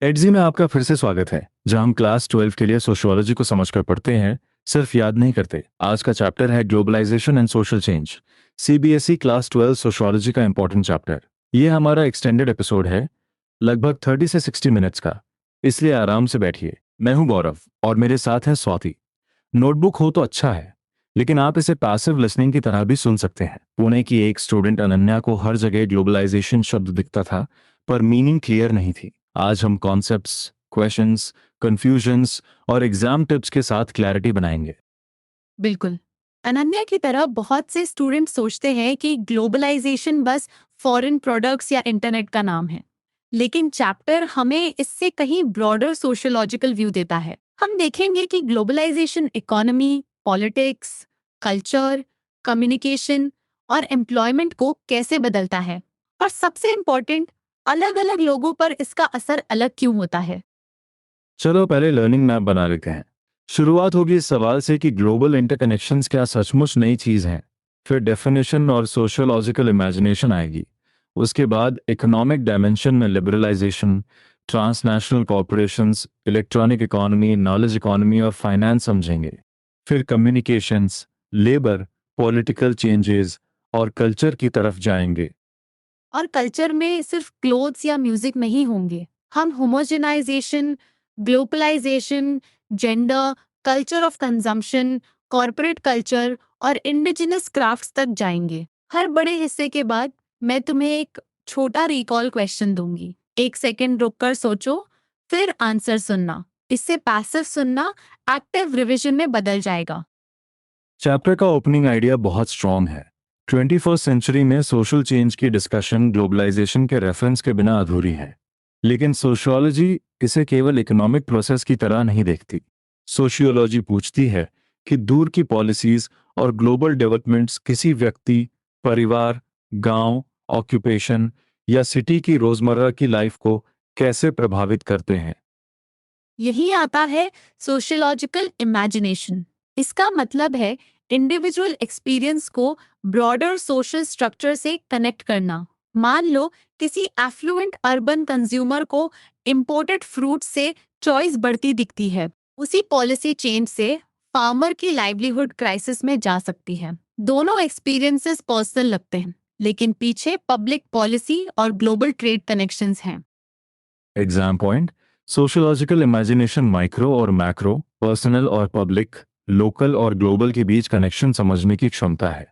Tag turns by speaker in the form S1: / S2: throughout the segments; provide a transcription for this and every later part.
S1: एडजी में आपका फिर से स्वागत है, जहां हम क्लास 12 के लिए सोशियोलॉजी को समझकर पढ़ते हैं, सिर्फ याद नहीं करते। आज का चैप्टर है globalisation and social change. CBSE class 12 sociology का इंपॉर्टेंट चैप्टर। ये हमारा एक्सटेंडेड एपिसोड है, लगभग 30 से 60 मिनट्स का, इसलिए आराम से बैठिए। मैं हूं गौरव और मेरे साथ है स्वाति। नोटबुक हो तो अच्छा है, लेकिन आप इसे पैसिव लिसनिंग की तरह भी सुन सकते हैं। पुणे की एक स्टूडेंट अनन्या को हर जगह ग्लोबलाइजेशन शब्द दिखता था, पर मीनिंग क्लियर नहीं थी। आज हम कॉन्सेप्ट्स, क्वेश्चंस, कंफ्यूजन्स और एग्जाम टिप्स के साथ क्लैरिटी बनाएंगे।
S2: बिल्कुल। अनन्या की तरह बहुत से स्टूडेंट सोचते हैं कि ग्लोबलाइजेशन बस फॉरेन प्रोडक्ट्स या इंटरनेट का नाम है, लेकिन चैप्टर हमें इससे कहीं ब्रॉडर सोशियोलॉजिकल व्यू देता है। हम देखेंगे कि globalisation economy, politics, culture, communication और एम्प्लॉयमेंट को कैसे बदलता है, और सबसे इम्पोर्टेंट, अलग अलग लोगों पर इसका असर अलग क्यों होता है।
S1: चलो पहले लर्निंग मैप बना लेते हैं। शुरुआत होगी इस सवाल से कि ग्लोबल इंटरकनेक्शंस क्या सचमुच नई चीज हैं। फिर डेफिनेशन और सोशियोलॉजिकल इमेजिनेशन आएगी। उसके बाद इकोनॉमिक डायमेंशन में liberalisation, transnational corporations, electronic economy, knowledge economy और फाइनेंस समझेंगे। फिर कम्युनिकेशंस, लेबर, पॉलिटिकल चेंजेस और कल्चर की तरफ जाएंगे।
S2: और कल्चर में सिर्फ क्लोथ्स या म्यूजिक नहीं होंगे। हम homogenisation, globalisation, gender, culture of consumption, corporate culture और इंडिजिनस क्राफ्ट्स तक जाएंगे। हर बड़े हिस्से के बाद मैं तुम्हें एक छोटा रिकॉल क्वेश्चन दूंगी। 1 सेकेंड रुककर सोचो, फिर आंसर सुनना। इससे पैसिव सुनना एक्टिव रिवीजन में बदल जाएगा।
S1: चैप्टर का ओपनिंग आइडिया बहुत स्ट्रॉन्ग है। 21st सेंचुरी में सोशल चेंज की डिस्कशन ग्लोबलाइजेशन के रेफरेंस के बिना अधूरी है। लेकिन सोशियोलॉजी इसे केवल इकोनॉमिक प्रोसेस की तरह नहीं देखती। सोशियोलॉजी पूछती है कि दूर की पॉलिसीज और ग्लोबल डेवलपमेंट्स किसी व्यक्ति, परिवार, गांव, ऑक्यूपेशन या सिटी की रोजमर्रा की लाइफ को कैसे प्रभावित करते हैं।
S2: यही आता है सोशियोलॉजिकल इमेजिनेशन। इसका मतलब है इंडिविजुअल एक्सपीरियंस को ब्रॉडर सोशल स्ट्रक्चर से कनेक्ट करना। मान लो किसी एफ्लुएंट अर्बन कंज्यूमर को इंपोर्टेड फ्रूट से चॉइस बढ़ती दिखती है। उसी पॉलिसी चेंज से फार्मर की लाइवलीहुड क्राइसिस में जा सकती है। दोनों एक्सपीरियंसेस पर्सनल लगते हैं, लेकिन पीछे पब्लिक पॉलिसी और ग्लोबल ट्रेड कनेक्शंस हैं।
S1: Exam point. Sociological imagination micro और मैक्रो, पर्सनल और पब्लिक, लोकल और ग्लोबल के बीच कनेक्शन समझने की क्षमता है।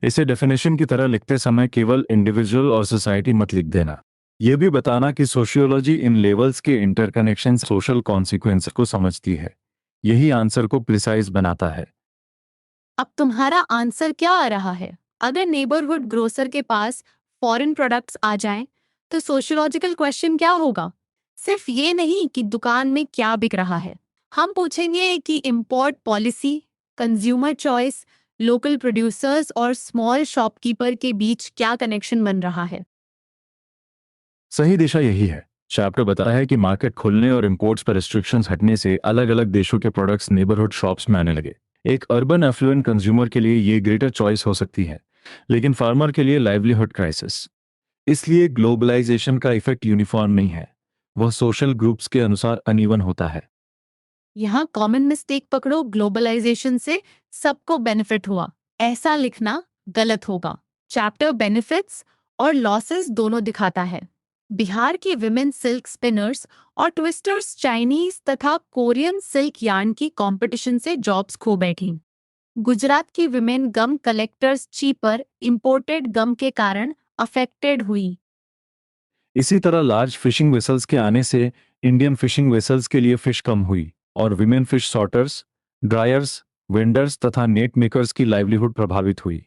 S1: इसे डेफिनेशन की तरह लिखते समय केवल इंडिविजुअल और सोसाइटी मत लिख देना। यह भी बताना कि सोशियोलॉजी इन लेवल्स के इंटरकनेक्शन, सोशल कॉन्सिक्वेंस को समझती है। यही आंसर को प्रिसाइज बनाता है।
S2: अब तुम्हारा आंसर क्या आ रहा है? अगर नेबरहुड ग्रोसर के पास फॉरेन प्रोडक्ट्स आ जाएं, तो सोशियोलॉजिकल क्वेश्चन क्या होगा? सिर्फ ये नहीं कि दुकान में क्या बिक रहा है। हम पूछेंगे कि import policy, consumer choice, local producers और स्मॉल शॉपकीपर के बीच क्या कनेक्शन बन रहा है।
S1: सही दिशा यही है। चैप्टर बताता है कि मार्केट खुलने और इंपोर्ट्स पर रिस्ट्रिक्शंस हटने से अलग अलग देशों के प्रोडक्ट्स नेबरहुड शॉप्स में आने लगे। एक अर्बन एफ्लुएंट कंज्यूमर के लिए ये ग्रेटर चॉइस हो सकती है, लेकिन फार्मर के लिए लाइवलीहुड क्राइसिस। इसलिए ग्लोबलाइजेशन का इफेक्ट यूनिफॉर्म नहीं है, वह सोशल ग्रुप्स के अनुसार अनइवन होता है।
S2: यहाँ कॉमन मिस्टेक पकड़ो, ग्लोबलाइजेशन से सबको बेनिफिट हुआ, ऐसा लिखना गलत होगा। चैप्टर बेनिफिट्स और लॉसेस दोनों दिखाता है। बिहार की विमेन सिल्क स्पिनर्स और ट्विस्टर्स चाइनीज तथा कोरियन सिल्क यार्न की कंपटीशन से जॉब्स खो बैठी। गुजरात की विमेन गम कलेक्टर्स चीपर इंपोर्टेड गम के कारण अफेक्टेड हुई।
S1: इसी तरह लार्ज फिशिंग वेसल्स के आने से इंडियन फिशिंग वेसल्स के लिए फिश कम हुई और women fish sorters, dryers, vendors तथा नेट मेकर्स की लाइवलीहुड प्रभावित हुई।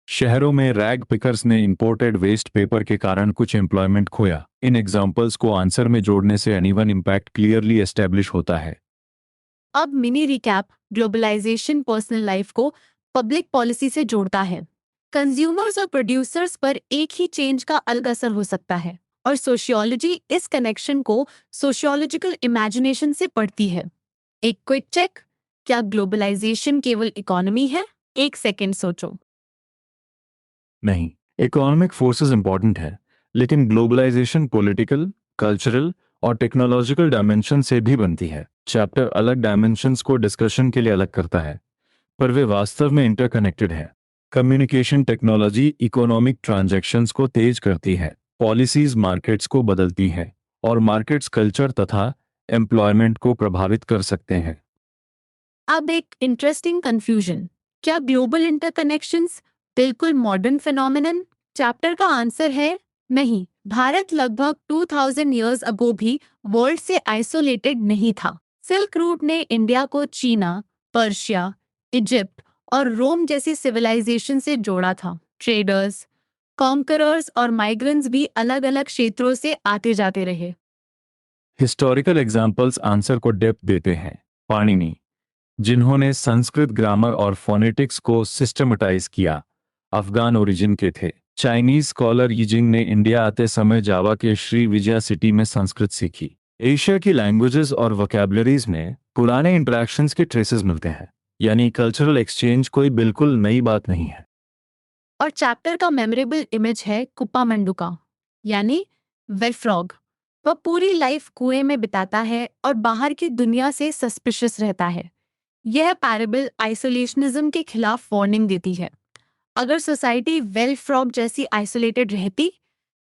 S1: शहरों में रैग पिकर्स ने इंपोर्टेड वेस्ट पेपर के कारण कुछ एम्प्लॉयमेंट खोया। इन एग्जाम्पल्स को आंसर में जोड़ने से अनइवन इम्पैक्ट क्लियरली एस्टेब्लिश होता है।
S2: अब mini recap. Globalisation personal life को पब्लिक पॉलिसी से जोड़ता है। कंज्यूमर्स और प्रोड्यूसर्स पर एक ही चेंज का अलग असर हो सकता है, और सोशियोलॉजी इस कनेक्शन को सोशियोलॉजिकल इमेजिनेशन से पढ़ती है। एक क्विक चेक, क्या ग्लोबलाइजेशन केवल इकोनॉमी है? 1 सेकेंड सोचो।
S1: नहीं, इकोनॉमिक फोर्सेस इंपॉर्टेंट है, लेकिन ग्लोबलाइजेशन पॉलिटिकल, कल्चरल और टेक्नोलॉजिकल डायमेंशन से भी बनती है। चैप्टर अलग डायमेंशंस को डिस्कशन के लिए अलग करता है, पर वे वास्तव में इंटरकनेक्टेड है। कम्युनिकेशन टेक्नोलॉजी इकोनॉमिक ट्रांजैक्शंस को तेज करती है, पॉलिसीज मार्केट्स को बदलती है, और मार्केट्स कल्चर तथा एम्प्लॉयमेंट को प्रभावित कर सकते हैं।
S2: अब एक इंटरेस्टिंग कंफ्यूजन, क्या ग्लोबल इंटरकनेक्शंस बिल्कुल मॉडर्न फिनोमिनन? चैप्टर का आंसर है नहीं। भारत लगभग 2000 इयर्स अगो भी वर्ल्ड से आइसोलेटेड नहीं था। सिल्क रूट ने इंडिया को चीना, पर्शिया, इजिप्ट और रोम जैसी सिविलाइजेशन से जोड़ा था। ट्रेडर्स, कॉन्करर्स और माइग्रेंट्स भी अलग अलग क्षेत्रों से आते जाते रहे।
S1: हिस्टोरिकल एग्जाम्पल्स आंसर को डेप्थ देते हैं। पाणिनि, जिन्होंने संस्कृत ग्रामर और फोनेटिक्स को सिस्टमेटाइज किया, अफगान ओरिजिन के थे। चाइनीज स्कॉलर यिजिंग ने इंडिया आते समय जावा के श्री विजया सिटी में संस्कृत सीखी। एशिया की लैंग्वेजेस और वोकैबुलरीज में पुराने इंटरेक्शंस के ट्रेसेस मिलते हैं, यानी कल्चरल एक्सचेंज कोई बिल्कुल नई बात नहीं है।
S2: और चैप्टर का मेमोरेबल इमेज है कुप्पा मंडूका, यानी वेलफ्रॉग। वह पूरी लाइफ कुएं में बिताता है और बाहर की दुनिया से सस्पिशियस रहता है। यह पैरेबल आइसोलेशनिज्म के खिलाफ वार्निंग देती है। अगर सोसाइटी वेल फ्रॉग जैसी आइसोलेटेड रहती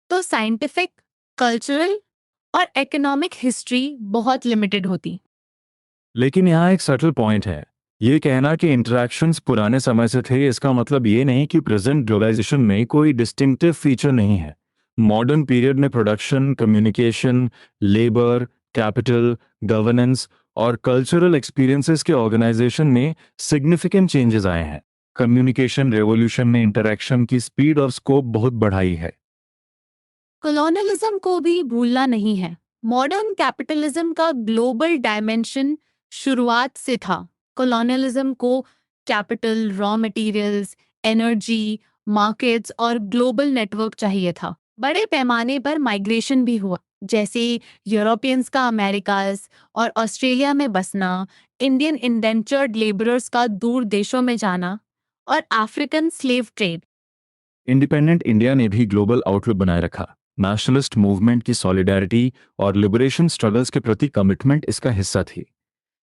S2: तो साइंटिफिक, कल्चरल और इकोनॉमिक हिस्ट्री बहुत लिमिटेड होती।
S1: लेकिन यहाँ एक सटल पॉइंट है। ये कहना कि इंटरेक्शंस पुराने समय से थे, इसका मतलब ये नहीं कि प्रेजेंट ग्लोबलाइजेशन में कोई डिस्टिंक्टिव फीचर नहीं है। मॉडर्न पीरियड में production, communication, labour, capital, governance और कल्चरल एक्सपीरियंसेस के ऑर्गेनाइजेशन में सिग्निफिकेंट चेंजेस आए हैं। कम्युनिकेशन रेवोल्यूशन ने इंटरेक्शन की स्पीड और स्कोप बहुत बढ़ाई है।
S2: कॉलोनियलिज्म को भी भूलना नहीं है। मॉडर्न कैपिटलिज्म का ग्लोबल डायमेंशन शुरुआत से था। कॉलोनियलिज्म को capital, raw materials, energy, markets और ग्लोबल नेटवर्क चाहिए था। बड़े पैमाने पर माइग्रेशन भी हुआ, जैसे यूरोपियंस का अमेरिकाज और ऑस्ट्रेलिया में बसना, इंडियन इंडेंचर्ड लेबरर्स का दूर देशों में जाना और African slave trade.
S1: Independent India ने भी ग्लोबल आउटलुक बनाए रखा। नेशनलिस्ट मूवमेंट की सॉलिडारिटी और लिबरेशन स्ट्रगल्स के प्रति कमिटमेंट इसका हिस्सा थी।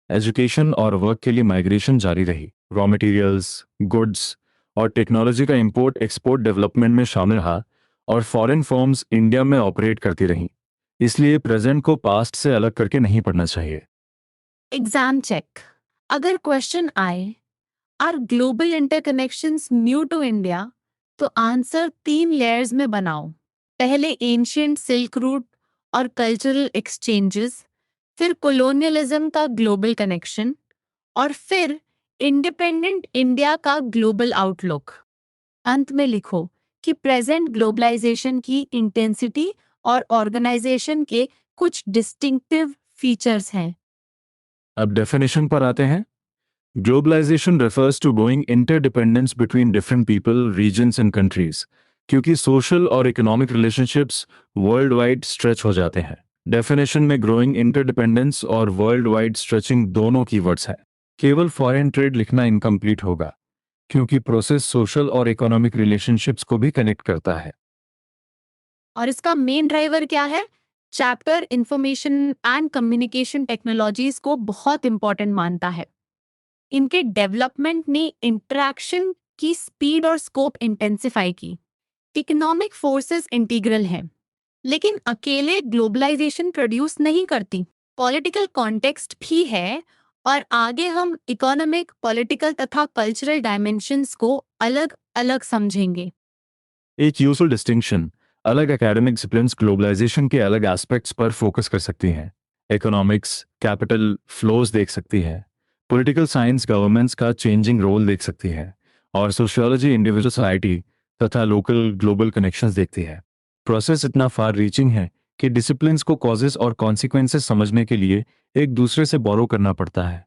S1: एजुकेशन और वर्क के लिए माइग्रेशन जारी रही। रॉ मटेरियल्स, गुड्स और टेक्नोलॉजी का इंपोर्ट एक्सपोर्ट डेवलपमेंट में शामिल रहा, और फॉरेन फर्म्स इंडिया में ऑपरेट करती रहीं। इसलिए प्रेजेंट को पास्ट से अलग करके नहीं पढ़ना चाहिए।
S2: एग्जाम चेक, अगर क्वेश्चन आए are global interconnections new to India, तो आंसर 3 लेयर्स में बनाओ। पहले एंशियंट सिल्क रूट और कल्चरल एक्सचेंजेस, फिर कॉलोनियलिज्म का ग्लोबल कनेक्शन और फिर इंडिपेंडेंट इंडिया का ग्लोबल आउटलुक। अंत में लिखो कि प्रेजेंट ग्लोबलाइजेशन की इंटेंसिटी और ऑर्गेनाइजेशन के कुछ डिस्टिंक्टिव फीचर्स हैं।
S1: अब डेफिनेशन पर आते हैं। Globalisation refers to growing interdependence between different people, regions and countries, क्योंकि सोशल और economic relationships world wide stretch हो जाते हैं। डेफिनेशन में ग्रोइंग इंटरडिपेंडेंस और वर्ल्ड वाइड स्ट्रेचिंग दोनों कीवर्ड्स हैं। केवल फॉरेन ट्रेड लिखना इनकम्प्लीट होगा, क्योंकि प्रोसेस सोशल और इकोनॉमिक रिलेशनशिप्स को भी कनेक्ट करता है।
S2: और इसका मेन ड्राइवर क्या है? Chapter information and communication technologies को बहुत इंपॉर्टेंट मानता है। इनके डेवलपमेंट ने इंटरेक्शन की स्पीड और स्कोप इंटेंसिफाई की। इकोनॉमिक फोर्सेस इंटीग्रल हैं, लेकिन अकेले ग्लोबलाइजेशन प्रोड्यूस नहीं करती। पॉलिटिकल कॉन्टेक्स्ट भी है, और आगे हम इकोनॉमिक, पॉलिटिकल तथा कल्चरल डायमेंशंस को अलग अलग समझेंगे।
S1: एक यूजफुल डिस्टिंक्शन, अलग एकेडमिक डिसिप्लिन्स ग्लोबलाइजेशन के अलग एस्पेक्ट्स पर फोकस कर सकती हैं। इकोनॉमिक्स कैपिटल फ्लोज देख सकती है, पॉलिटिकल साइंस गवर्नमेंट्स का चेंजिंग रोल देख सकती है, और सोशियोलॉजी इंडिविजुअल सोसाइटी तथा लोकल ग्लोबल कनेक्शंस देखती है। प्रोसेस इतना फार रीचिंग है कि डिसिप्लिन्स को कॉजेस और कॉन्सिक्वेंसेस समझने के लिए एक दूसरे से बोरो करना पड़ता है।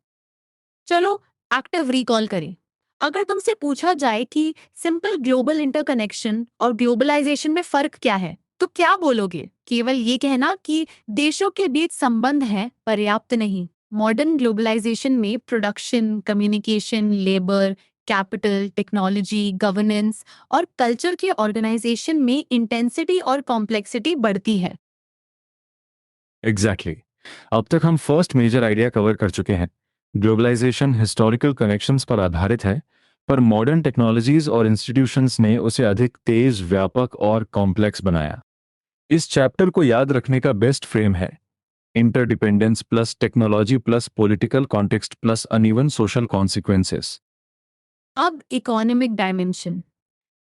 S2: चलो एक्टिव रिकॉल करें। अगर तुमसे पूछा जाए कि सिंपल ग्लोबल इंटरकनेक्शन और ग्लोबलाइजेशन में फर्क क्या है, तो क्या बोलोगे? केवल ये कहना कि देशों के बीच संबंध है पर्याप्त नहीं। मॉडर्न ग्लोबलाइजेशन में production, communication, labour, capital, technology, governance और कल्चर के ऑर्गेनाइजेशन में इंटेंसिटी और कॉम्प्लेक्सिटी बढ़ती है।
S1: एग्जैक्टली अब तक हम फर्स्ट मेजर आइडिया कवर कर चुके हैं। ग्लोबलाइजेशन हिस्टोरिकल कनेक्शंस पर आधारित है, पर मॉडर्न टेक्नोलॉजीज और इंस्टीट्यूशंस ने उसे अधिक तेज, व्यापक और कॉम्प्लेक्स बनाया। इस चैप्टर को याद रखने का बेस्ट फ्रेम है interdependence plus technology plus political context plus uneven social consequences.
S2: अब इकोनॉमिक डायमेंशन।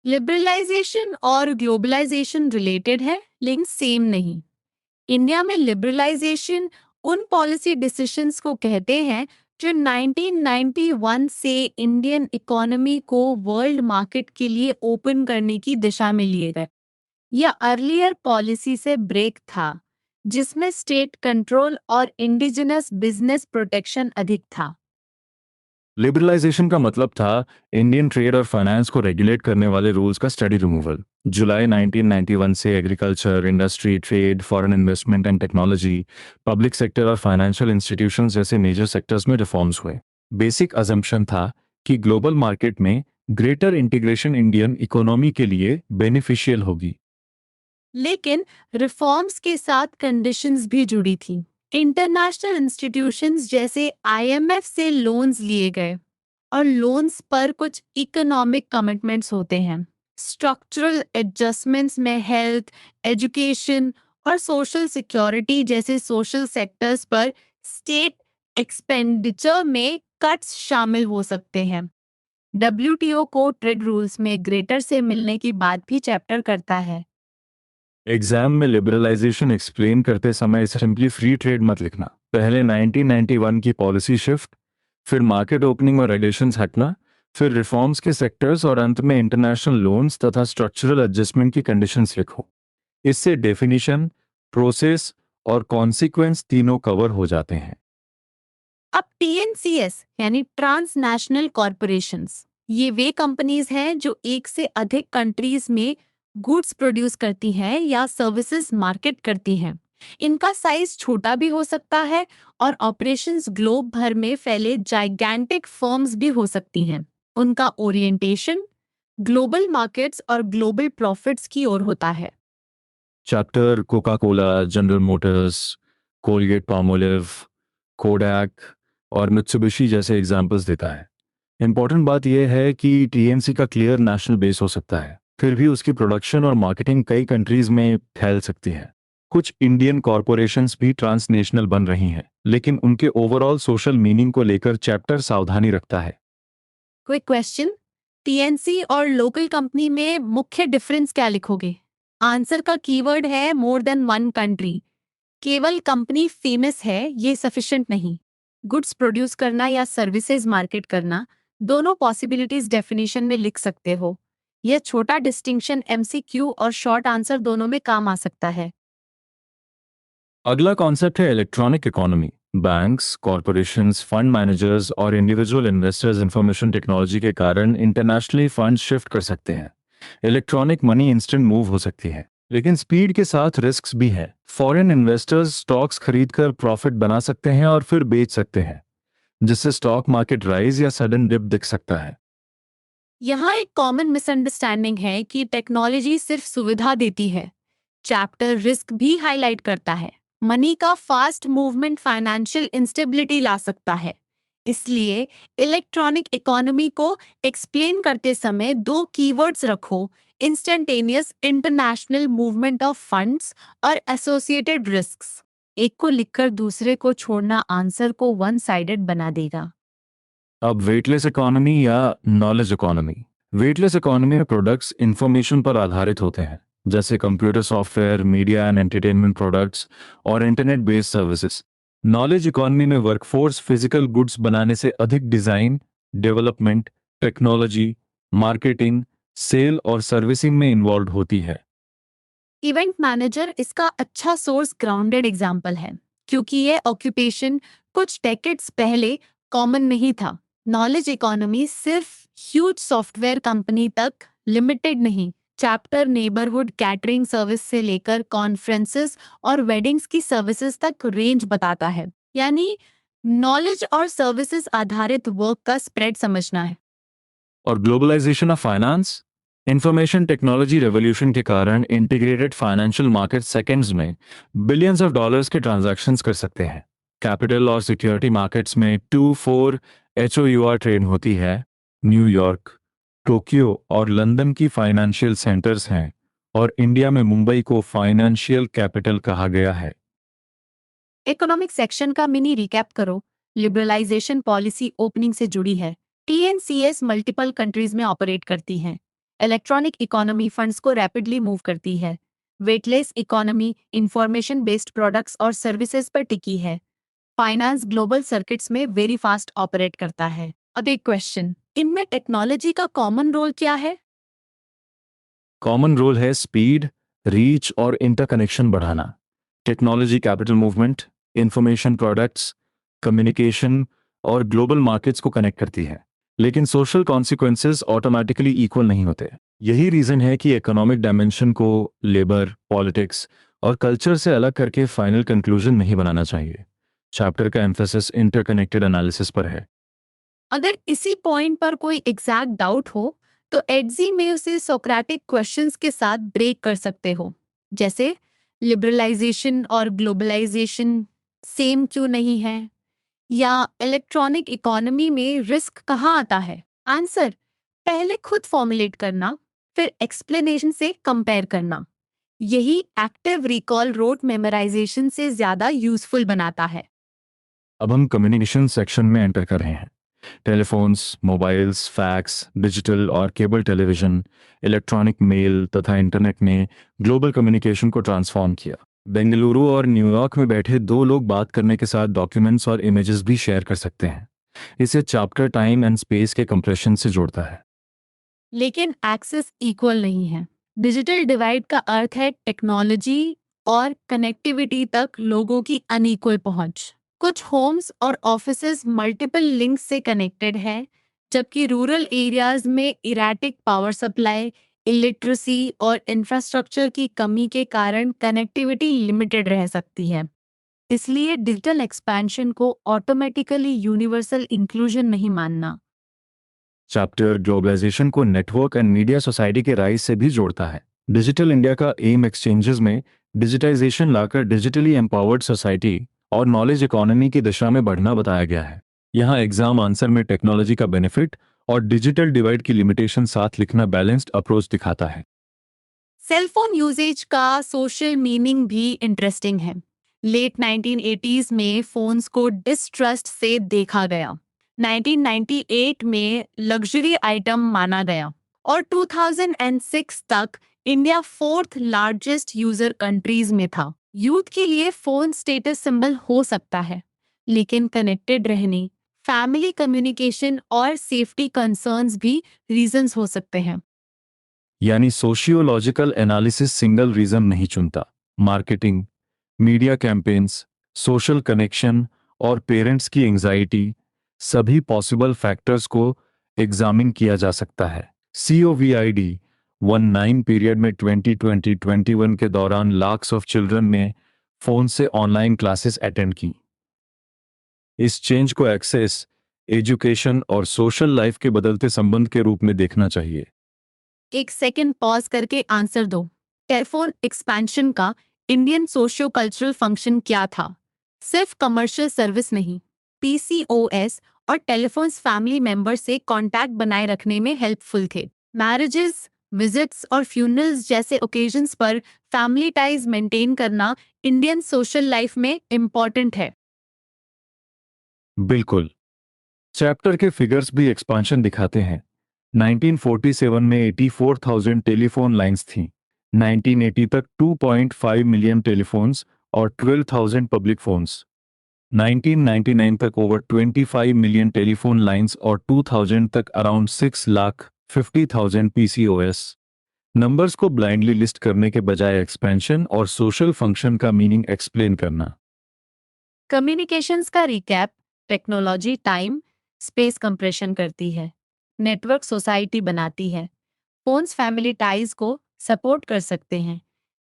S2: लिबरलाइजेशन और ग्लोबलाइजेशन रिलेटेड है लेकिन सेम नहीं। इंडिया में लिबरलाइजेशन उन पॉलिसी डिसीजंस को कहते हैं जो 1991 से इंडियन इकोनॉमी को वर्ल्ड मार्केट के लिए ओपन करने की दिशा में लिए गए। यह अर्लियर पॉलिसी से ब्रेक था जिसमें स्टेट कंट्रोल और इंडिजिनस बिजनेस प्रोटेक्शन अधिक था।
S1: लिबरलाइजेशन का मतलब था इंडियन ट्रेड और फाइनेंस को रेगुलेट करने वाले रूल्स का स्टडी रिमूवल। जुलाई 1991 से agriculture, industry, trade, foreign investment and technology, public sector और फाइनेंशियल इंस्टीट्यूशंस जैसे मेजर सेक्टर्स में रिफॉर्म्स हुए। बेसिक अजम्पशन था कि ग्लोबल मार्केट में ग्रेटर इंटीग्रेशन इंडियन इकोनॉमी के लिए बेनिफिशियल होगी।
S2: लेकिन रिफॉर्म्स के साथ कंडीशंस भी जुड़ी थी। इंटरनेशनल इंस्टीट्यूशंस जैसे आईएमएफ से लोन्स लिए गए और लोन्स पर कुछ इकोनॉमिक कमिटमेंट्स होते हैं। स्ट्रक्चरल एडजस्टमेंट्स में हेल्थ, एजुकेशन और सोशल सिक्योरिटी जैसे सोशल सेक्टर्स पर स्टेट एक्सपेंडिचर में कट्स शामिल हो सकते हैं। डब्ल्यूटीओ को ट्रेड रूल्स में ग्रेटर से मिलने की बात भी चैप्टर करता है।
S1: एग्जाम में लिबरलाइजेशन एक्सप्लेन करते समय सिंपली फ्री ट्रेड मत लिखना। पहले 1991 की पॉलिसी शिफ्ट, फिर मार्केट ओपनिंग और रेगुलेशंस हटना, फिर रिफॉर्म्स के सेक्टर्स और अंत में इंटरनेशनल लोन्स तथा स्ट्रक्चरल एडजस्टमेंट की कंडीशंस लिखो। इससे डेफिनेशन, प्रोसेस और कॉन्सिक्वेंस तीनों कवर हो जाते हैं।
S2: अब टीएनसीएस यानी ट्रांसनेशनल कॉरपोरेशंस, ये वे कंपनीज हैं जो एक से अधिक कंट्रीज में गुड्स प्रोड्यूस करती हैं या सर्विसेज मार्केट करती हैं। इनका साइज छोटा भी हो सकता है और ऑपरेशंस ग्लोब भर में फैले जाइगैंटिक फर्म्स भी हो सकती हैं। उनका ओरिएंटेशन ग्लोबल मार्केट्स और ग्लोबल प्रॉफिट्स की ओर होता है।
S1: Chapter Coca Cola, general Motors, Colgate Palmolive, Kodak और मित्सुबिशी जैसे एग्जाम्पल्स देता है। इंपॉर्टेंट बात यह है कि टीएमसी का क्लियर नेशनल बेस हो सकता है, फिर भी उसकी प्रोडक्शन और मार्केटिंग कई कंट्रीज में फैल सकती है। कुछ इंडियन कॉरपोरेशंस भी ट्रांसनेशनल बन रही हैं, लेकिन उनके ओवरऑल सोशल मीनिंग को लेकर चैप्टर सावधानी रखता है।
S2: क्विक क्वेश्चन, टीएनसी और लोकल कंपनी में मुख्य डिफरेंस क्या लिखोगे? आंसर का कीवर्ड है मोर देन वन कंट्री। केवल कंपनी फेमस है ये सफिशिएंट नहीं। गुड्स प्रोड्यूस करना या सर्विसेज मार्केट करना, दोनों पॉसिबिलिटीज डेफिनेशन में लिख सकते हो। यह छोटा डिस्टिंक्शन एमसीक्यू और शॉर्ट आंसर दोनों में काम आ सकता है।
S1: अगला कॉन्सेप्ट है electronic economy. Banks, corporations, fund managers और इंडिविजुअल इन्वेस्टर्स इंफॉर्मेशन टेक्नोलॉजी के कारण इंटरनेशनली फंड शिफ्ट कर सकते हैं। इलेक्ट्रॉनिक मनी इंस्टेंट मूव हो सकती है, लेकिन स्पीड के साथ रिस्क्स भी है। फॉरेन इन्वेस्टर्स स्टॉक्स खरीदकर प्रॉफिट बना सकते हैं और फिर बेच सकते हैं, जिससे स्टॉक मार्केट राइज या सडन डिप दिख सकता है।
S2: यहाँ एक कॉमन मिसअंडरस्टैंडिंग है कि टेक्नोलॉजी सिर्फ सुविधा देती है। चैप्टर रिस्क भी हाईलाइट करता है। मनी का फास्ट मूवमेंट फाइनेंशियल इंस्टेबिलिटी ला सकता है। इसलिए इलेक्ट्रॉनिक इकोनॉमी को एक्सप्लेन करते समय दो कीवर्ड्स रखो, instantaneous international movement of funds और एसोसिएटेड रिस्क्स। एक को लिखकर दूसरे को छोड़ना आंसर को वन साइडेड बना देगा।
S1: अब वेटलेस इकोनॉमी या नॉलेज इकोनॉमी। वेटलेस इकोनॉमी में प्रोडक्ट्स इंफॉर्मेशन पर आधारित होते हैं, जैसे computer software, media and entertainment products और internet based services. Knowledge economy में वर्कफोर्स फिजिकल गुड्स बनाने से अधिक design, development, technology, marketing, sale और सर्विसिंग में इन्वॉल्व होती है।
S2: इवेंट मैनेजर इसका अच्छा सोर्स ग्राउंडेड एग्जाम्पल है, क्योंकि यह ऑक्यूपेशन कुछ डेकेड्स पहले कॉमन नहीं था। नॉलेज इकोनॉमी सिर्फ ह्यूज सॉफ्टवेयर कंपनी तक लिमिटेड नहीं। चैप्टर नेबरहुड कैटरिंग सर्विस से लेकर कॉन्फ्रेंसेस और वेडिंग्स की सर्विसेज तक रेंज बताता है। यानी नॉलेज और सर्विसेज आधारित वर्क का स्प्रेड समझना है।
S1: और globalisation of finance. Information technology revolution के कारण इंटीग्रेटेड फाइनेंशियल मार्केट सेकेंड्स में बिलियंस ऑफ डॉलर्स के ट्रांजैक्शंस कर सकते हैं। कैपिटल और सिक्योरिटी मार्केट्स में 2-4 HOUR ट्रेड होती है। न्यूयॉर्क, टोक्यो और लंदन की फाइनेंशियल सेंटर्स हैं और इंडिया में मुंबई को फाइनेंशियल कैपिटल कहा गया है।
S2: इकोनॉमिक सेक्शन का मिनी रिकैप करो। लिबरलाइजेशन पॉलिसी ओपनिंग से जुड़ी है। TNCS मल्टीपल कंट्रीज में ऑपरेट करती है। इलेक्ट्रॉनिक इकोनॉमी फंड्स को रैपिडली मूव करती है। Weightless economy information based products और सर्विसेज पर टिकी है। फाइनेंस ग्लोबल सर्किट्स में वेरी फास्ट ऑपरेट करता है। अब एक क्वेश्चन, इनमें टेक्नोलॉजी का कॉमन रोल क्या है?
S1: कॉमन रोल है स्पीड, रीच और इंटरकनेक्शन बढ़ाना। Technology capital movement, information products, communication और ग्लोबल मार्केट्स को कनेक्ट करती है। लेकिन सोशल कॉन्सिक्वेंसेस ऑटोमेटिकली इक्वल नहीं होते। यही रीजन है कि इकोनॉमिक डायमेंशन को लेबर, पॉलिटिक्स और कल्चर से अलग करके फाइनल कंक्लूजन नहीं बनाना चाहिए। चैप्टर का एम्फेसिस इंटरकनेक्टेड एनालिसिस पर है।
S2: अगर इसी पॉइंट पर कोई एग्जैक्ट डाउट हो तो एडजी में उसे सोक्रेटिक क्वेश्चंस के साथ ब्रेक कर सकते हो, जैसे लिबरलाइजेशन और ग्लोबलाइजेशन सेम क्यों नहीं है, या इलेक्ट्रॉनिक इकोनॉमी में रिस्क कहाँ आता है। आंसर पहले खुद फॉर्मुलेट करना, फिर एक्सप्लेनेशन से कंपेयर करना। यही एक्टिव रिकॉल रोट मेमोराइजेशन से ज्यादा यूजफुल बनाता है।
S1: अब हम कम्युनिकेशन सेक्शन में एंटर कर रहे हैं। टेलीफोन्स, मोबाइल्स, फैक्स, डिजिटल और केबल टेलीविजन, इलेक्ट्रॉनिक मेल तथा इंटरनेट ने ग्लोबल कम्युनिकेशन को ट्रांसफॉर्म किया। बेंगलुरु और न्यूयॉर्क में बैठे दो लोग बात करने के साथ डॉक्यूमेंट्स और इमेजेस भी शेयर कर सकते हैं। इसे चैप्टर टाइम एंड स्पेस के कंप्रेशन से जोड़ता है।
S2: लेकिन एक्सेस इक्वल नहीं है। डिजिटल डिवाइड का अर्थ है टेक्नोलॉजी और कनेक्टिविटी तक लोगों की अनइक्वल पहुंच। कुछ होम्स और ऑफिसेज मल्टीपल लिंक्स से कनेक्टेड है, जबकि रूरल एरियाज में इरेटिक पावर सप्लाई, इलिटरेसी और इंफ्रास्ट्रक्चर की कमी के कारण कनेक्टिविटी लिमिटेड रह सकती है। इसलिए डिजिटल एक्सपेंशन को ऑटोमेटिकली यूनिवर्सल इंक्लूजन नहीं मानना।
S1: चैप्टर ग्लोबलाइजेशन को नेटवर्क एंड मीडिया सोसाइटी के राइज से भी जोड़ता है। डिजिटल इंडिया का एम एक्सचेंजेस में डिजिटाइजेशन लाकर डिजिटली एम्पावर्ड सोसाइटी और नॉलेज इकोनॉमी की दिशा में बढ़ना बताया गया है। यहाँ एग्जाम आंसर में टेक्नोलॉजी का बेनिफिट और डिजिटल डिवाइड की लिमिटेशन साथ लिखना बैलेंस्ड अप्रोच दिखाता है।
S2: सेलफोन यूजेज का सोशल मीनिंग भी इंटरेस्टिंग है। लेट 1980s में फोन्स को डिस्ट्रस्ट से देखा गया। 1998 में लग्जरी आइटम माना गया और 2006 तक India fourth largest user countries में था। यूथ के लिए फोन स्टेटस सिंबल हो सकता है, लेकिन कनेक्टेड रहने, फैमिली कम्युनिकेशन और सेफ्टी कंसर्न्स भी रीजंस हो सकते हैं।
S1: यानी सोशियोलॉजिकल एनालिसिस सिंगल रीजन नहीं चुनता। Marketing, media campaigns, social connection और पेरेंट्स की एंजाइटी, सभी पॉसिबल फैक्टर्स को एग्जामिन किया जा सकता है। COVID 19 पीरियड में 2020-21 के दौरान लाख्स ऑफ चिल्ड्रन ने फोन से ऑनलाइन क्लासेस अटेंड की। इस चेंज को एक्सेस, एजुकेशन और सोशल लाइफ के बदलते संबंध के रूप में देखना चाहिए।
S2: एक सेकंड पॉज करके आंसर दो। टेलीफोन एक्सपेंशन का इंडियन सोशियो कल्चरल फंक्शन क्या था? सिर्फ कमर्शियल सर्विस नहीं, PCOS और टेलीफोन्स फैमिली मेंबर से कांटेक्ट बनाए रखने में हेल्पफुल थे। मैरिजेस, विजिट्स और फ्यूनरल्स जैसे ओकेजन्स पर फैमिली टाइज मेंटेन करना इंडियन सोशल लाइफ में इम्पॉर्टेंट है।
S1: बिल्कुल। चैप्टर के फिगर्स भी एक्सपांशन दिखाते हैं। 1947 में 84,000 टेलीफोन लाइंस थीं। 1980 तक 2.5 मिलियन टेलीफोन्स और 12,000 पब्लिक फोन्स। 1999 तक ओवर 25 मिलियन टेलीफोन लाइंस और 2000 तक अराउंड 6,50,000 PCOS। नंबर्स को ब्लाइंडली लिस्ट करने के बजाय एक्सपेंशन और सोशल फंक्शन का मीनिंग एक्सप्लेन करना।
S2: कम्युनिकेशंस का recap. Technology time space compression करती है, नेटवर्क सोसाइटी बनाती है, फोन्स फैमिली टाइज को सपोर्ट कर सकते हैं,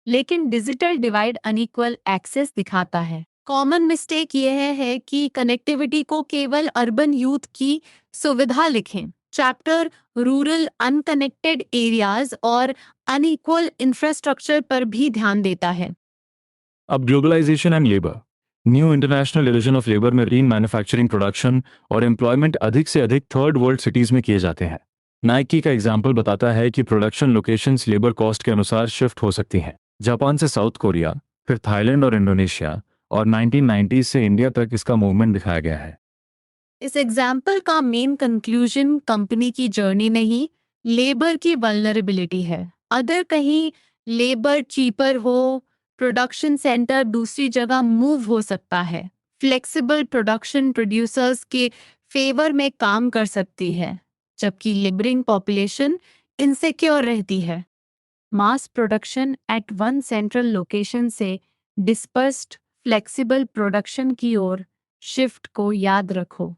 S2: लेकिन डिजिटल डिवाइड अनइक्वल एक्सेस दिखाता है। कॉमन मिस्टेक यह है कि कनेक्टिविटी को केवल अर्बन यूथ की सुविधा लिखें, चैप्टर रूरल अनकनेक्टेड एरियाज और अनइक्वल इंफ्रास्ट्रक्चर पर भी ध्यान देता है।
S1: अब globalisation and labour, new international division of labour में रीन मैन्युफैक्चरिंग, प्रोडक्शन और एम्प्लॉयमेंट अधिक से अधिक थर्ड वर्ल्ड सिटीज में किए जाते हैं। नाइकी का एग्जाम्पल बताता है कि प्रोडक्शन लोकेशंस लेबर कॉस्ट के अनुसार शिफ्ट हो सकती हैं। जापान से साउथ कोरिया, फिर थाईलैंड और इंडोनेशिया, और 1990s से इंडिया तक इसका मूवमेंट दिखाया गया है।
S2: इस एग्जाम्पल का मेन कंक्लूजन कंपनी की जर्नी नहीं, लेबर की वल्नरेबिलिटी है। अगर कहीं लेबर चीपर हो, प्रोडक्शन सेंटर दूसरी जगह मूव हो सकता है। फ्लेक्सिबल प्रोडक्शन प्रोड्यूसर्स के फेवर में काम कर सकती है, जबकि लेबरिंग पॉपुलेशन इनसिक्योर रहती है। Mass production at one central location से डिस्पर्स्ड फ्लेक्सिबल प्रोडक्शन की ओर शिफ्ट को याद रखो।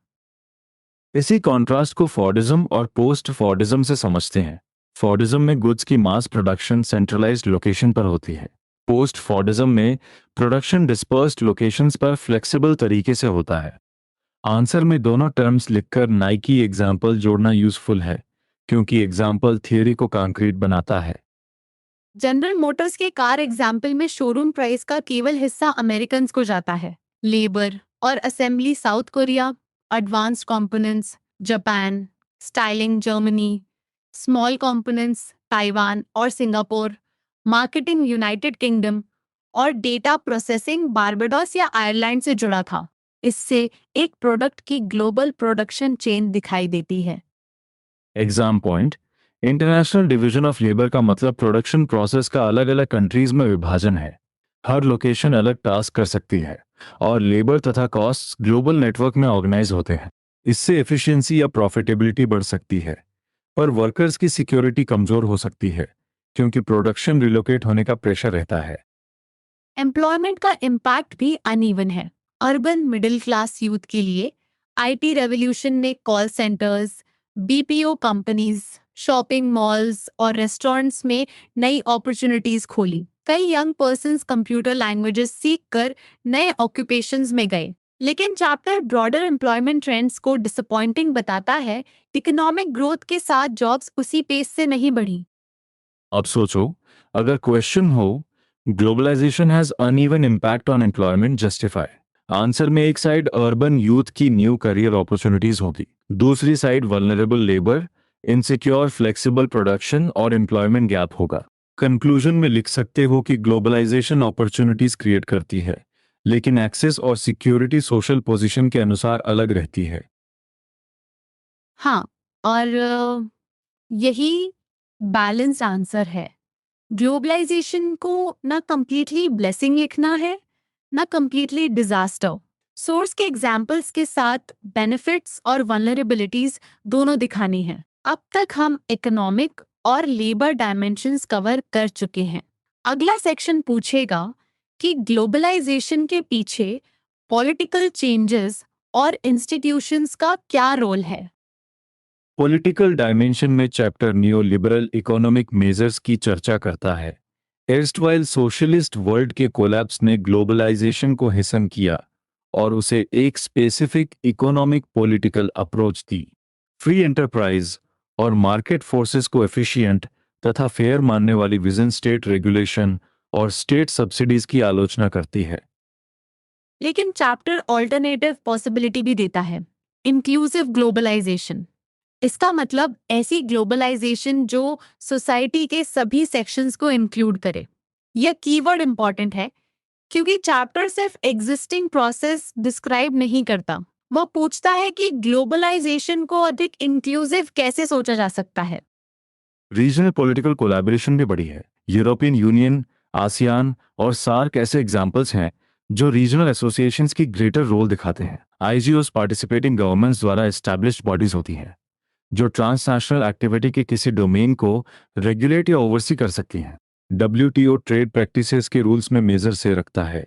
S1: इसी कॉन्ट्रास्ट को फॉर्डिज्म और पोस्ट फॉर्डिज्म से समझते हैं। फॉर्डिज्म में गुड्स की मास प्रोडक्शन सेंट्रलाइज्ड लोकेशन पर होती है। पोस्ट फॉर्डिज्म में प्रोडक्शन डिस्पर्स्ड लोकेशंस पर फ्लेक्सिबल तरीके से होता है। आंसर में दोनों टर्म्स लिखकर नाइकी एग्जाम्पल जोड़ना यूजफुल है, क्योंकि एग्जाम्पल थियरी को कॉन्क्रीट बनाता है।
S2: जनरल मोटर्स के कार एग्जाम्पल में शोरूम प्राइस का केवल हिस्सा अमेरिकन्स को जाता है। लेबर और assembly south Korea, advanced components Japan, styling Germany, small components Taiwan और सिंगापुर, मार्केटिंग यूनाइटेड किंगडम और डेटा प्रोसेसिंग बारबाडोस या आयरलैंड से जुड़ा था। इससे एक प्रोडक्ट की ग्लोबल प्रोडक्शन चेन दिखाई देती है।
S1: Exam point, international division of labour का मतलब प्रोडक्शन प्रोसेस का अलग अलग कंट्रीज में विभाजन है। हर लोकेशन अलग टास्क कर सकती है और लेबर तथा कॉस्ट ग्लोबल नेटवर्क में ऑर्गेनाइज होते हैं। इससे एफिशिएंसी या प्रॉफिटेबिलिटी बढ़ सकती है, पर वर्कर्स की सिक्योरिटी कमजोर हो सकती है, क्योंकि प्रोडक्शन रिलोकेट होने का प्रेशर रहता है।
S2: एम्प्लॉयमेंट का इम्पैक्ट भी अनइवन है। अर्बन मिडिल क्लास यूथ के लिए आईटी रेवोल्यूशन ने call centres, BPO companies, shopping malls और रेस्टोरेंट्स में नई अपॉर्चुनिटीज खोली। कई यंग पर्सन्स कंप्यूटर लैंग्वेजेस सीखकर नए ऑक्यूपेशंस में गए। लेकिन चैप्टर ब्रॉडर एम्प्लॉयमेंट ट्रेंड्स को डिसअपॉइंटिंग बताता है। इकोनॉमिक ग्रोथ के साथ जॉब्स उसी पेस से नहीं बढ़ी।
S1: अब सोचो, अगर क्वेश्चन हो globalisation has uneven impact on employment, justify. Answer में एक साइड अर्बन यूथ की न्यू करियर अपॉर्चुनिटीज होगी, दूसरी side vulnerable labour, insecure flexible production और एम्प्लॉयमेंट गैप होगा। कंक्लूजन में लिख सकते हो कि ग्लोबलाइजेशन अपॉर्चुनिटीज क्रिएट करती है, लेकिन एक्सेस और सिक्योरिटी सोशल पोजीशन के अनुसार अलग रहती है।
S2: हाँ, और यही बैलेंस्ड आंसर है। ग्लोबलाइजेशन को ना कंप्लीटली ब्लेसिंग लिखना है, ना कंप्लीटली डिजास्टर। सोर्स के एग्जाम्पल्स के साथ बेनिफिट्स और वल्नरेबिलिटीज दोनों दिखानी है। अब तक हम इकोनॉमिक और लेबर डायमेंशंस कवर कर चुके हैं। अगला सेक्शन पूछेगा कि ग्लोबलाइजेशन के पीछे पॉलिटिकल चेंजेस और इंस्टीट्यूशंस का क्या रोल है।
S1: पॉलिटिकल डायमेंशन में chapter new liberal economic measures की चर्चा करता है। एर्स्टवाइल सोशलिस्ट वर्ल्ड के कोलैप्स ने ग्लोबलाइजेशन को हिसन किया और उसे एक स्पेसिफिक इकोनॉमिक पॉलिटिकल अप्रोच दी। फ्री एंटरप्राइज और मार्केट फोर्सेस को एफिशिएंट तथा फेयर मानने वाली विजन स्टेट रेगुलेशन और स्टेट सब्सिडीज की आलोचना करती है।
S2: लेकिन चैप्टर ऑल्टरनेटिव पॉसिबिलिटी भी देता है, इंक्लूसिव ग्लोबलाइजेशन। इसका मतलब ऐसी ग्लोबलाइजेशन जो सोसाइटी के सभी सेक्शंस को इंक्लूड करे। यह कीवर्ड इंपॉर्टेंट है, क्योंकि चैप्टर सिर्फ एग्जिस्टिंग प्रोसेस डिस्क्राइब नहीं करता, वह पूछता है कि ग्लोबलाइजेशन को अधिक इंक्लूसिव कैसे सोचा जा सकता है।
S1: रीजनल पॉलिटिकल कोलैबोरेशन भी बढ़ी है। यूरोपियन यूनियन, आसियान और सार्क ऐसे एग्जाम्पल्स हैं जो रीजनल एसोसिएशंस की ग्रेटर रोल दिखाते हैं। आईजीओस पार्टिसिपेटिंग गवर्नमेंट्स द्वारा एस्टैब्लिश्ड बॉडीज होती हैं जो ट्रांसनेशनल एक्टिविटी के किसी डोमेन को रेगुलेट या ओवरसी कर सकती हैं। डब्ल्यूटीओ ट्रेड प्रैक्टिसेस के रूल्स में मेजर से रखता है।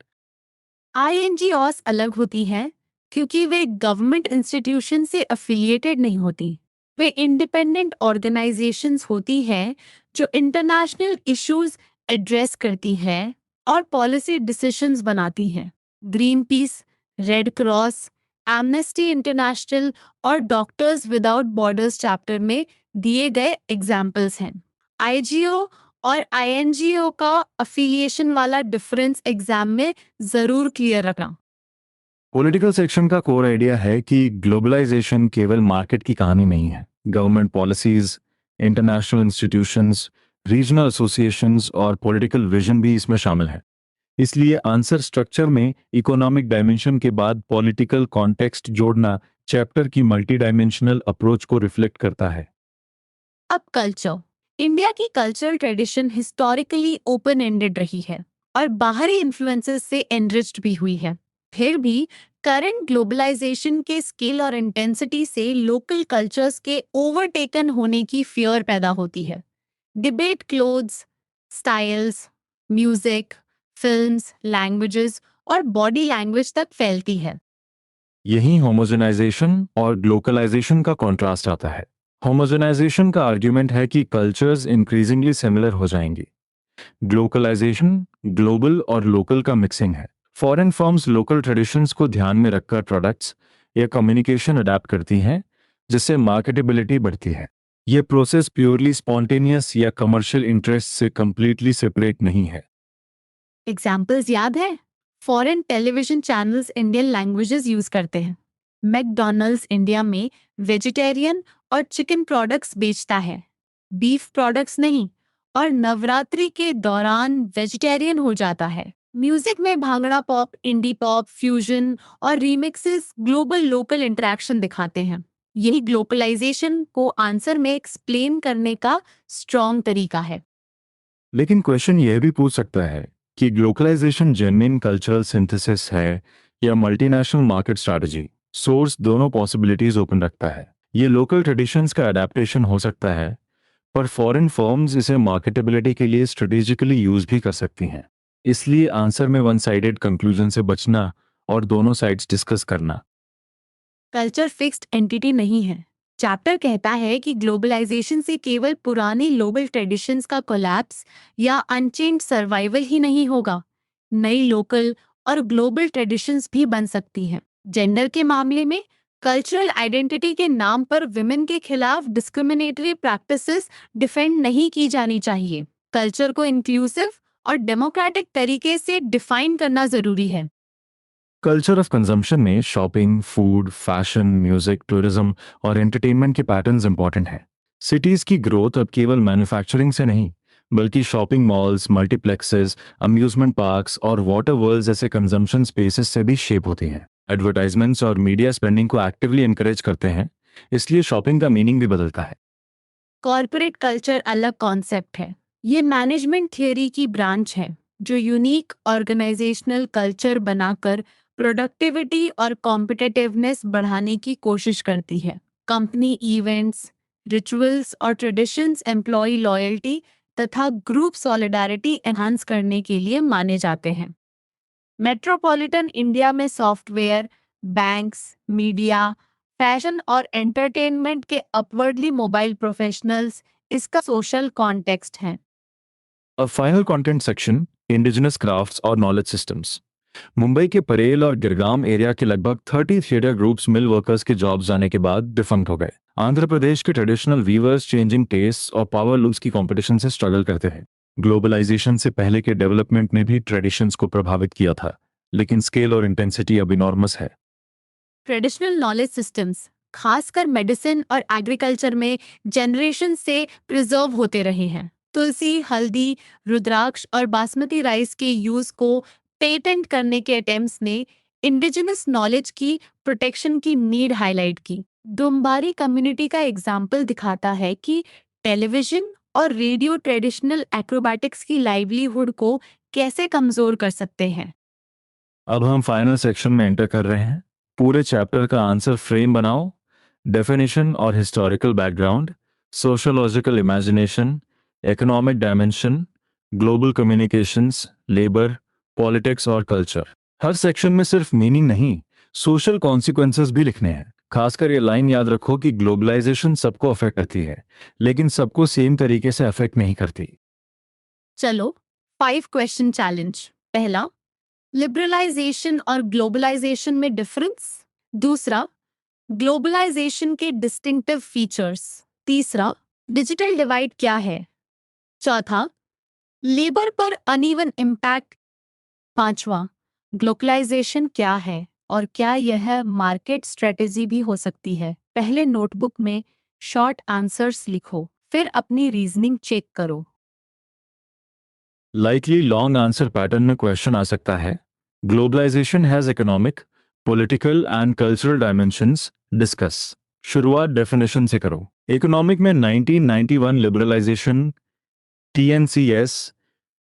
S2: आईएनजीओस अलग होती हैं क्योंकि वे गवर्नमेंट इंस्टीट्यूशन से अफिलिएटेड नहीं होती। वे इंडिपेंडेंट ऑर्गेनाइजेशंस होती हैं जो इंटरनेशनल इश्यूज एड्रेस करती हैं और पॉलिसी डिसीजंस बनाती हैं। Green peas, red cross, amnesty international और डॉक्टर्स विदाउट बॉर्डर्स चैप्टर में दिए गए एग्जाम्पल्स हैं। आईजीओ और आईएनजीओ का अफिलिएशन वाला डिफरेंस एग्जाम में जरूर क्लियर रखना।
S1: पॉलिटिकल सेक्शन का कोर आइडिया है कि ग्लोबलाइजेशन केवल मार्केट की कहानी नहीं है। Government policies, international institutions, regional associations और पॉलिटिकल विजन भी इसमें शामिल है। इसलिए आंसर स्ट्रक्चर में इकोनॉमिक डायमेंशन के बाद पॉलिटिकल कॉन्टेक्स्ट जोड़ना चैप्टर की मल्टी डायमेंशनल अप्रोच को रिफ्लेक्ट करता है।
S2: अब कल्चर। इंडिया की cultural tradition historically open ended रही है और बाहरी इन्फ्लुएंसेस से एनरिच्ड भी हुई है। फिर भी करंट ग्लोबलाइजेशन के स्केल और इंटेंसिटी से लोकल कल्चर्स के ओवरटेकन होने की फियर पैदा होती है। Debate clothes, styles, music, films, languages और बॉडी लैंग्वेज तक फैलती है।
S1: यही होमोजेनाइजेशन और ग्लोकलाइजेशन का कॉन्ट्रास्ट आता है। होमोजेनाइजेशन का आर्ग्यूमेंट है कि कल्चर्स इंक्रीजिंगली सिमिलर हो जाएंगी। ग्लोकलाइजेशन ग्लोबल और लोकल का मिक्सिंग है। फॉरेन फर्म्स लोकल ट्रेडिशंस को ध्यान में रखकर प्रोडक्ट्स या कम्युनिकेशन अडेप्ट करती हैं, जिससे मार्केटेबिलिटी बढ़ती है। ये प्रोसेस प्योरली स्पॉन्टेनियस या कमर्शियल इंटरेस्ट से कंप्लीटली सेपरेट नहीं है।
S2: एग्जाम्पल्स याद है? Foreign television channels Indian languages use करते हैं। मैकडॉनल्ड्स इंडिया में वेजिटेरियन और चिकन प्रोडक्ट्स बेचता है, बीफ प्रोडक्ट्स नहीं, और नवरात्रि के दौरान वेजिटेरियन हो जाता है। म्यूजिक में bhangra pop, indie pop, fusion और रीमिक्सेस ग्लोबल लोकल इंटरेक्शन दिखाते हैं। यही ग्लोबलाइजेशन को आंसर में एक्सप्लेन करने का स्ट्रॉन्ग तरीका है।
S1: लेकिन क्वेश्चन यह भी पूछ सकता है कि ग्लोकलाइजेशन जेन्युइन कल्चरल सिंथेसिस है या मल्टीनेशनल मार्केट स्ट्रैटेजी। सोर्स दोनों पॉसिबिलिटीज ओपन रखता है। ये लोकल ट्रेडिशंस का अडेप्टेशन हो सकता है, पर फॉरेन फर्म्स इसे मार्केटेबिलिटी के लिए स्ट्रेटेजिकली यूज भी कर सकती हैं। इसलिए आंसर में वन साइडेड कंक्लूजन से बचना और दोनों साइड्स डिस्कस करना।
S2: कल्चर फिक्स्ड एंटिटी नहीं है। चैप्टर कहता है कि ग्लोबलाइजेशन से केवल पुरानी ग्लोबल ट्रेडिशंस का कोलैप्स या अनचेंज्ड सर्वाइवल ही नहीं होगा, नई लोकल और ग्लोबल ट्रेडिशंस भी बन सकती हैं। जेंडर के मामले में कल्चरल आइडेंटिटी के नाम पर विमेन के खिलाफ डिस्क्रिमिनेटरी प्रैक्टिसेस डिफेंड नहीं की जानी चाहिए। कल्चर को इंक्लूसिव और डेमोक्रेटिक तरीके से डिफाइन करना जरूरी है।
S1: कल्चर ऑफ कंजम्पशन में shopping, food, fashion, music, tourism और एंटरटेनमेंट के पैटर्न्स इंपॉर्टेंट हैं। सिटीज की ग्रोथ अब केवल मैन्युफैक्चरिंग से नहीं, बल्कि shopping malls, multiplexes, amusement parks और वाटर वर्ल्ड जैसे कंजम्पशन स्पेसेस से भी शेप होती हैं। एडवर्टाइजमेंट्स और मीडिया स्पेंडिंग को एक्टिवली एनकरेज करते हैं, इसलिए शॉपिंग का मीनिंग भी बदलता है।
S2: कॉर्पोरेट कल्चर अलग कॉन्सेप्ट है। ये मैनेजमेंट थियोरी की ब्रांच है जो यूनिक ऑर्गेनाइजेशनल कल्चर बनाकर प्रोडक्टिविटी और कॉम्पिटिटिवनेस बढ़ाने की कोशिश करती है। कंपनी इवेंट्स, रिचुअल्स और ट्रेडिशंस एम्प्लॉय लॉयल्टी तथा ग्रुप सॉलिडारिटी एनहांस करने के लिए माने जाते हैं। मेट्रोपॉलिटन इंडिया में सॉफ्टवेयर, बैंक्स, मीडिया, फैशन और एंटरटेनमेंट के अपवर्डली मोबाइल प्रोफेशनल्स इसका सोशल कॉन्टेक्स्ट है।
S1: अब final content section, indigenous crafts और नॉलेज सिस्टम्स। मुंबई के परेल और गिरगाम एरिया के लगभग 30 थिएटर ग्रुप्स मिल वर्कर्स के जॉब जाने के बाद डिफंक्ट हो गए। आंध्र प्रदेश के ट्रेडिशनल वीवर्स चेंजिंग टेस्ट और पावर लूज की कंपटीशन से स्ट्रगल करते हैं। ग्लोबलाइजेशन से पहले के डेवलपमेंट ने भी ट्रेडिशंस को प्रभावित किया था, लेकिन स्केल और इंटेंसिटी अब इनॉर्मस है।
S2: ट्रेडिशनल नॉलेज सिस्टम्स खासकर मेडिसिन और एग्रीकल्चर में जनरेशन से प्रिजर्व होते रहे हैं। तुलसी, हल्दी, रुद्राक्ष और बासमती राइस के यूज को पेटेंट करने के अटेम्प्ट्स ने इंडिजिनस नॉलेज की प्रोटेक्शन की नीड हाईलाइट की। डुम्बारी कम्युनिटी का एग्जाम्पल दिखाता है कि टेलीविजन और रेडियो ट्रेडिशनल एक्रोबैटिक्स की लाइवलीहुड को कैसे कमजोर कर सकते हैं।
S1: अब हम फाइनल सेक्शन में एंटर कर रहे हैं। पूरे चैप्टर का आंसर फ्रेम बनाओ। डेफिनेशन और historical background, sociological imagination, economic dimension, global communications, labour, politics और कल्चर। हर सेक्शन में सिर्फ मीनिंग नहीं, सोशल कॉन्सिक्वेंसेस भी लिखने हैं। खासकर ये लाइन याद रखो कि ग्लोबलाइजेशन सबको अफेक्ट करती है, लेकिन सबको सेम तरीके से अफेक्ट नहीं करती।
S2: चलो 5 क्वेश्चन चैलेंज। पहला, लिबरलाइजेशन और ग्लोबलाइजेशन में डिफरेंस। दूसरा, ग्लोबलाइजेशन के डिस्टिंक्टिव फीचर्स। तीसरा, डिजिटल डिवाइड क्या है। चौथा, लेबर पर अनइवन इम्पैक्ट। पांचवा, ग्लोबलाइजेशन क्या है और क्या यह मार्केट स्ट्रेटेजी भी हो सकती है। पहले नोटबुक में शॉर्ट आंसर्स लिखो, फिर अपनी रीजनिंग चेक करो।
S1: लाइकली लॉन्ग आंसर पैटर्न में क्वेश्चन आ सकता है। Globalisation has economic, political and cultural dimensions, discuss. शुरुआत डेफिनेशन से करो। इकोनॉमिक में 1991 लिबरलाइजेशन, टीएनसीएस,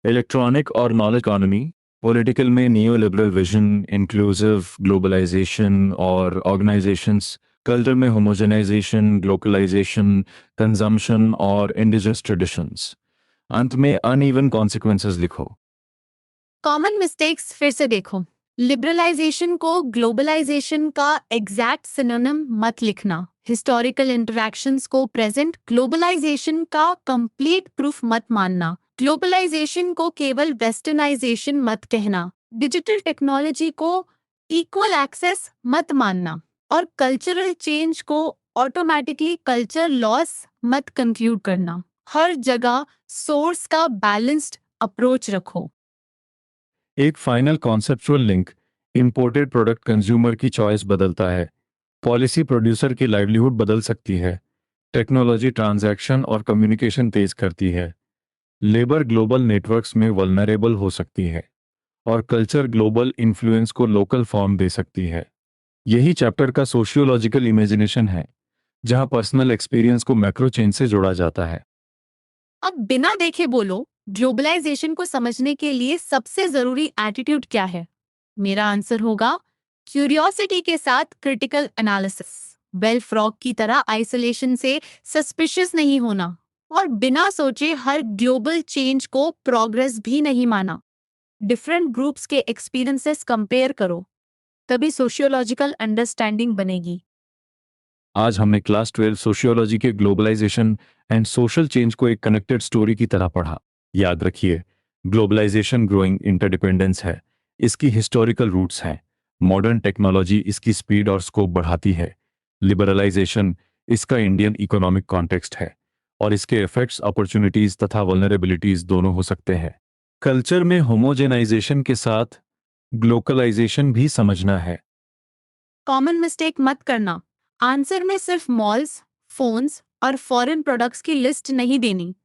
S1: इलेक्ट्रॉनिक और नॉलेज इकोनॉमी। पॉलिटिकल में neo liberal vision, inclusive globalisation और ऑर्गेनाइजेशंस। कल्चर में होमोजेनाइजेशन, ग्लोबलाइजेशन, कंजम्पशन और इंडिजिनस ट्रेडिशंस। अंत में अनइवन कॉन्सिक्वेंसेस लिखो।
S2: कॉमन मिस्टेक्स फिर से देखो। लिबरलाइजेशन को ग्लोबलाइजेशन का एग्जैक्ट सिनोनिम मत लिखना। हिस्टोरिकल इंटरैक्शंस को प्रेजेंट ग्लोबलाइजेशन का कंप्लीट प्रूफ मत मानना। ग्लोबलाइजेशन को केवल वेस्टर्नाइजेशन मत कहना। डिजिटल टेक्नोलॉजी को इक्वल एक्सेस मत मानना। और कल्चरल चेंज को ऑटोमेटिकली कल्चर लॉस मत कंक्लूड करना। हर जगह सोर्स का बैलेंस्ड अप्रोच रखो।
S1: एक final conceptual link. Imported product consumer की चॉइस बदलता है। पॉलिसी प्रोड्यूसर की लाइवलीहुड बदल सकती है। टेक्नोलॉजी ट्रांजैक्शन और कम्युनिकेशन तेज करती है। लेबर ग्लोबल नेटवर्क्स में वल्नरेबल हो सकती है। और कल्चर ग्लोबल इन्फ्लुएंस को लोकल फॉर्म दे सकती है। यही चैप्टर का सोशियोलॉजिकल इमेजिनेशन है, जहां पर्सनल एक्सपीरियंस को मैक्रो चेंज से जोड़ा जाता है।
S2: अब बिना देखे बोलो, ग्लोबलाइजेशन को समझने के लिए सबसे जरूरी एटीट्यूड क्या है। मेरा आंसर होगा क्यूरियोसिटी के साथ क्रिटिकल एनालिसिस। बेल फ्रॉग की तरह आइसोलेशन से सस्पिशियस नहीं होना और बिना सोचे हर ग्लोबल चेंज को प्रोग्रेस भी नहीं माना। डिफरेंट ग्रुप्स के एक्सपीरियंसेस कंपेयर करो, तभी सोशियोलॉजिकल अंडरस्टैंडिंग बनेगी।
S1: आज हमने क्लास 12 सोशियोलॉजी के ग्लोबलाइजेशन एंड सोशल चेंज को एक कनेक्टेड स्टोरी की तरह पढ़ा। याद रखिए, ग्लोबलाइजेशन ग्रोइंग इंटरडिपेंडेंस है, इसकी हिस्टोरिकल रूट्स हैं। मॉडर्न टेक्नोलॉजी इसकी स्पीड और स्कोप बढ़ाती है। लिबरलाइजेशन इसका इंडियन इकोनॉमिक कॉन्टेक्स्ट है और इसके इफेक्ट्स अपॉर्चुनिटीज तथा वल्नरेबिलिटीज दोनों हो सकते हैं। कल्चर में होमोजेनाइजेशन के साथ ग्लोबलाइजेशन भी समझना है।
S2: कॉमन मिस्टेक मत करना। आंसर में सिर्फ मॉल्स, फोन्स और फॉरेन प्रोडक्ट्स की लिस्ट नहीं देनी।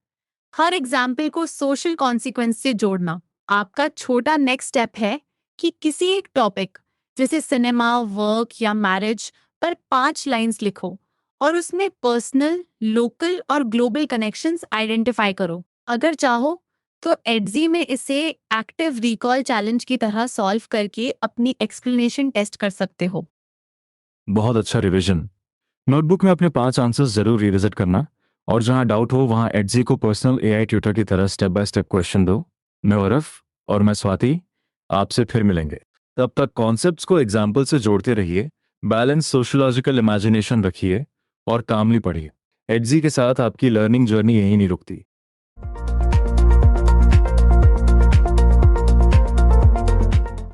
S2: हर एग्जाम्पल को सोशल कॉन्सिक्वेंस से जोड़ना। आपका छोटा नेक्स्ट स्टेप है कि किसी एक टॉपिक जैसे सिनेमा, वर्क या मैरिज पर 5 लाइंस लिखो और उसमें पर्सनल, लोकल और ग्लोबल कनेक्शंस आइडेंटिफाई करो। अगर चाहो तो एडजी में इसे एक्टिव रिकॉल चैलेंज की तरह सॉल्व करके अपनी एक्सप्लेनेशन टेस्ट कर सकते हो।
S1: बहुत अच्छा रिवीजन। नोटबुक में अपने 5 आंसर्स जरूर रिविजिट करना और जहां डाउट हो वहां एडजी को पर्सनल एआई ट्यूटर की तरह स्टेप बाय स्टेप क्वेश्चन दो। मैं औरफ और मैं स्वाति आपसे फिर मिलेंगे। तब तक कॉन्सेप्ट्स को एग्जाम्पल से जोड़ते रहिए, बैलेंस सोशियोलॉजिकल इमेजिनेशन रखिए और कामली पढ़िए। एडजी के साथ आपकी लर्निंग जर्नी यहीं नहीं रुकती।